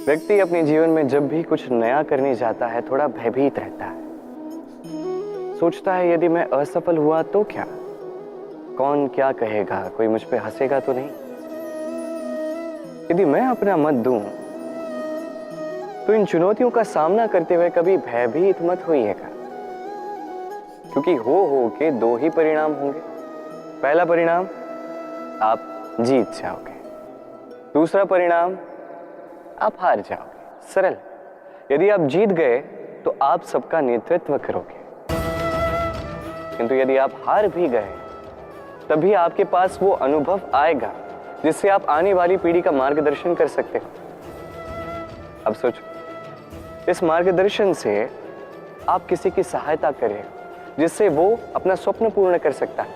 व्यक्ति अपने जीवन में जब भी कुछ नया करने जाता है थोड़ा भयभीत रहता है। सोचता है यदि मैं असफल हुआ तो क्या, कौन क्या कहेगा, कोई मुझ पे हंसेगा तो नहीं। यदि मैं अपना मत दूं तो इन चुनौतियों का सामना करते हुए कभी भयभीत मत होइएगा, क्योंकि हो के दो ही परिणाम होंगे। पहला परिणाम, आप जीत जाओगे। दूसरा परिणाम, आप हार जाओगे। सरल। यदि आप जीत गए तो आप सबका नेतृत्व करोगे, किंतु यदि आप हार भी गए तभी आपके पास वो अनुभव आएगा जिससे आप आने वाली पीढ़ी का मार्गदर्शन कर सकते हो। अब सोचो, इस मार्गदर्शन से आप किसी की सहायता करें जिससे वो अपना स्वप्न पूर्ण कर सकता है।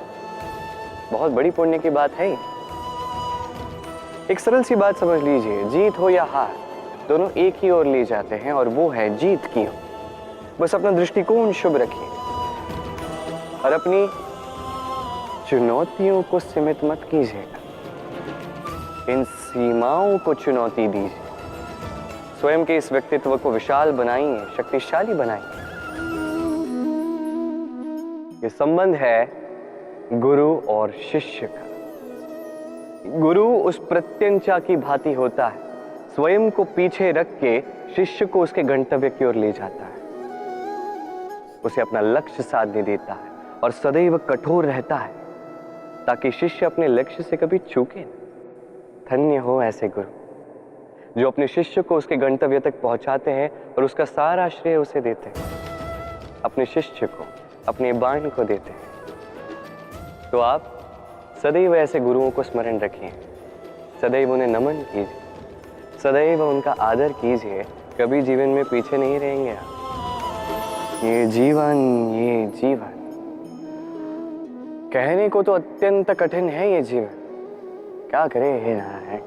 बहुत बड़ी पुण्य की बात है। एक सरल सी बात समझ लीजिए, जीत हो या हार दोनों एक ही ओर ले जाते हैं और वो है जीत की ओर। बस अपना दृष्टिकोण शुभ रखिए और अपनी चुनौतियों को सीमित मत कीजिएगा, इन सीमाओं को चुनौती दीजिए। स्वयं के इस व्यक्तित्व को विशाल बनाइए, शक्तिशाली बनाइए। ये संबंध है गुरु और शिष्य का। गुरु उस प्रत्यंचा की भांति होता है, स्वयं को पीछे रख के शिष्य को उसके गंतव्य की ओर ले जाता है, उसे अपना लक्ष्य साधने देता है और सदैव कठोर रहता है ताकि शिष्य अपने लक्ष्य से कभी चूके न। धन्य हो ऐसे गुरु जो अपने शिष्य को उसके गंतव्य तक पहुंचाते हैं और उसका सारा श्रेय उसे देते हैं, अपने शिष्य को, अपने बाण को देते हैं। तो आप सदैव ऐसे गुरुओं को स्मरण रखिए, सदैव उन्हें नमन कीजिए, सदैव उनका आदर कीजिए। कभी जीवन में पीछे नहीं रहेंगे आप। ये जीवन कहने को तो अत्यंत कठिन है। ये जीवन क्या करे हे नारायण,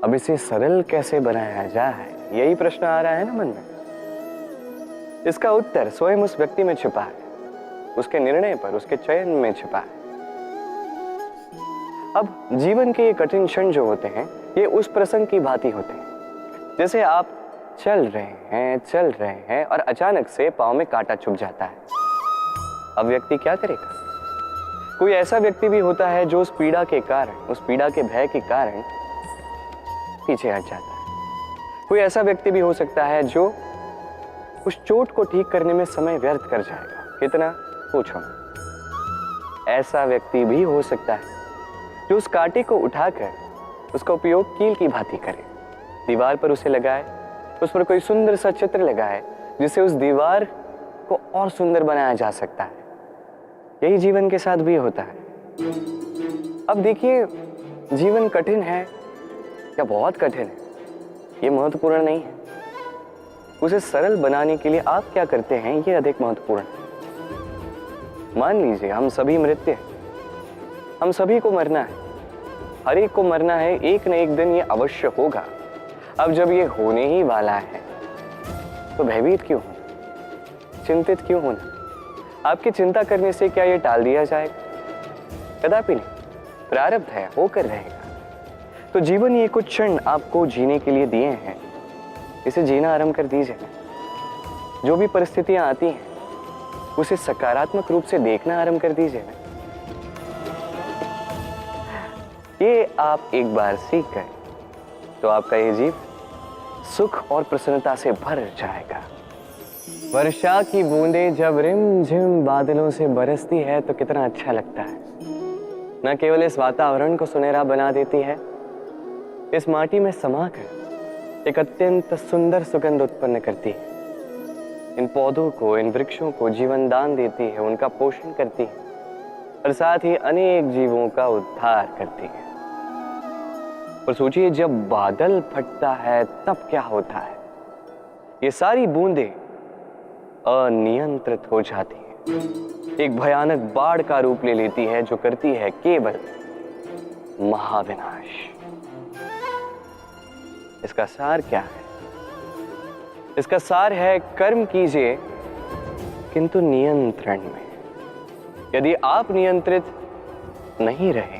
अब इसे सरल कैसे बनाया जाए, यही प्रश्न आ रहा है ना मन में। इसका उत्तर स्वयं उस व्यक्ति में छिपा है, उसके निर्णय पर, उसके चयन में छिपा है। अब जीवन के ये कठिन क्षण जो होते हैं ये उस प्रसंग की भांति होते हैं जैसे आप चल रहे हैं और अचानक से पांव में कांटा चुभ जाता है। अब व्यक्ति क्या करेगा? कोई ऐसा व्यक्ति भी होता है जो उस पीड़ा के कारण, उस पीड़ा के भय के कारण पीछे हट जाता है। कोई ऐसा व्यक्ति भी हो सकता है जो उस चोट को ठीक करने में समय व्यर्थ कर जाएगा। कितना? पूछो। ऐसा व्यक्ति भी हो सकता है जो उस कांटे को उठाकर उसका उपयोग कील की भांति करे, दीवार पर उसे लगाए, उस पर कोई सुंदर सा चित्र लगाए जिससे उस दीवार को और सुंदर बनाया जा सकता है। यही जीवन के साथ भी होता है। अब देखिए, जीवन कठिन है या बहुत कठिन है, ये महत्वपूर्ण नहीं है। उसे सरल बनाने के लिए आप क्या करते हैं, ये अधिक महत्वपूर्ण है। मान लीजिए हम सभी मृत्य हैं, हम सभी को मरना है, हर एक को मरना है, एक न एक दिन ये अवश्य होगा। अब जब ये होने ही वाला है तो भयभीत क्यों होना, चिंतित क्यों होना? आपकी चिंता करने से क्या ये टाल दिया जाएगा? कदापि नहीं। प्रारब्ध है, होकर रहेगा। तो जीवन ये कुछ क्षण आपको जीने के लिए दिए हैं, इसे जीना आरंभ कर दीजिए। जो भी परिस्थितियां आती हैं उसे सकारात्मक रूप से देखना आरंभ कर दीजिए। ये आप एक बार सीख गए तो आपका ये जीवन सुख और प्रसन्नता से भर जाएगा। वर्षा की बूंदें जब रिमझिम बादलों से बरसती है तो कितना अच्छा लगता है। न केवल इस वातावरण को सुनहरा बना देती है, इस माटी में समाकर एक अत्यंत सुंदर सुगंध उत्पन्न करती है। इन पौधों को, इन वृक्षों को जीवन दान देती है, उनका पोषण करती है और साथ ही अनेक जीवों का उद्धार करती है। और सोचिए, जब बादल फटता है तब क्या होता है? ये सारी बूंदें अनियंत्रित हो जाती है, एक भयानक बाढ़ का रूप ले लेती है जो करती है केवल महाविनाश। इसका सार क्या है? इसका सार है कर्म कीजिए किंतु नियंत्रण में। यदि आप नियंत्रित नहीं रहे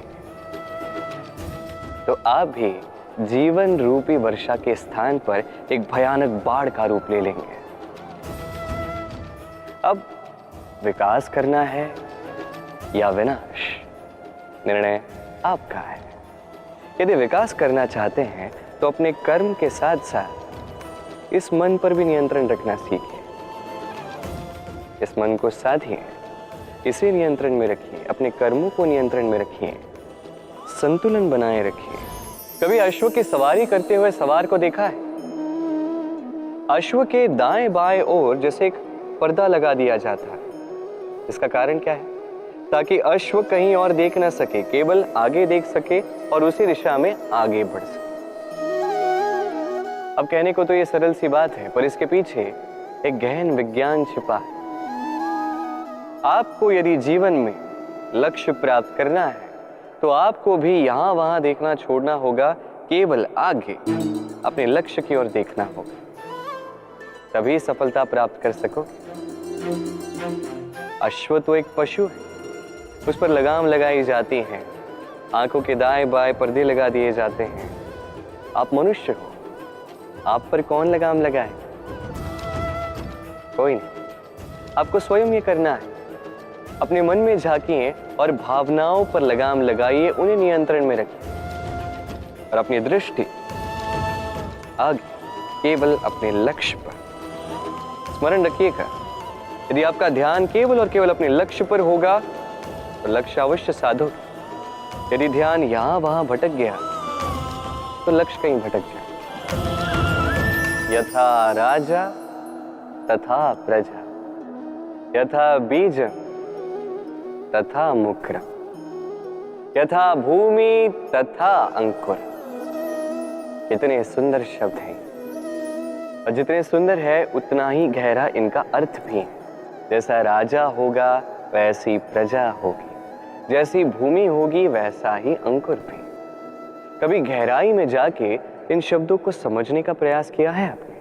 तो आप भी जीवन रूपी वर्षा के स्थान पर एक भयानक बाढ़ का रूप ले लेंगे। अब विकास करना है या विनाश, निर्णय आपका है। यदि विकास करना चाहते हैं तो अपने कर्म के साथ साथ इस मन पर भी नियंत्रण रखना सीखिए। इस मन को साधिए, इसे नियंत्रण में रखिए, अपने कर्मों को नियंत्रण में रखिए, संतुलन बनाए रखिए। कभी अश्व की सवारी करते हुए सवार को देखा है? अश्व के दाएं बाएं ओर जैसे एक पर्दा लगा दिया जाता है। इसका कारण क्या है? ताकि अश्व कहीं और देख ना सके, केवल आगे देख सके और उसी दिशा में आगे बढ़ सके। अब कहने को तो ये सरल सी बात है, पर इसके पीछे एक गहन विज्ञान छिपा है। आपको यदि जीवन में लक्ष्य प्राप्त करना है तो आपको भी यहां वहां देखना छोड़ना होगा, केवल आगे अपने लक्ष्य की ओर देखना होगा, तभी सफलता प्राप्त कर सकोगे। अश्व तो एक पशु है, उस पर लगाम लगाई जाती है, आंखों के दाएं बाएं पर्दे लगा दिए जाते हैं। आप मनुष्य हो, आप पर कौन लगाम लगाए? कोई नहीं। आपको स्वयं ये करना है। अपने मन में झांकिए और भावनाओं पर लगाम लगाइए, उन्हें नियंत्रण में रखिए और अपनी दृष्टि आगे केवल अपने लक्ष्य पर। स्मरण रखिएगा, यदि आपका ध्यान केवल और केवल अपने लक्ष्य पर होगा तो लक्ष्य अवश्य साधोगे। यदि ध्यान यहां वहां भटक गया तो लक्ष्य कहीं भटक जाए। यथा राजा तथा प्रजा, यथा बीज तथा मुक्र, यथा भूमि तथा अंकुर। कितने सुंदर शब्द हैं, और जितने सुंदर है उतना ही गहरा इनका अर्थ भी है। जैसा राजा होगा वैसी प्रजा होगी, जैसी भूमि होगी वैसा ही अंकुर भी। कभी गहराई में जाके इन शब्दों को समझने का प्रयास किया है आपने?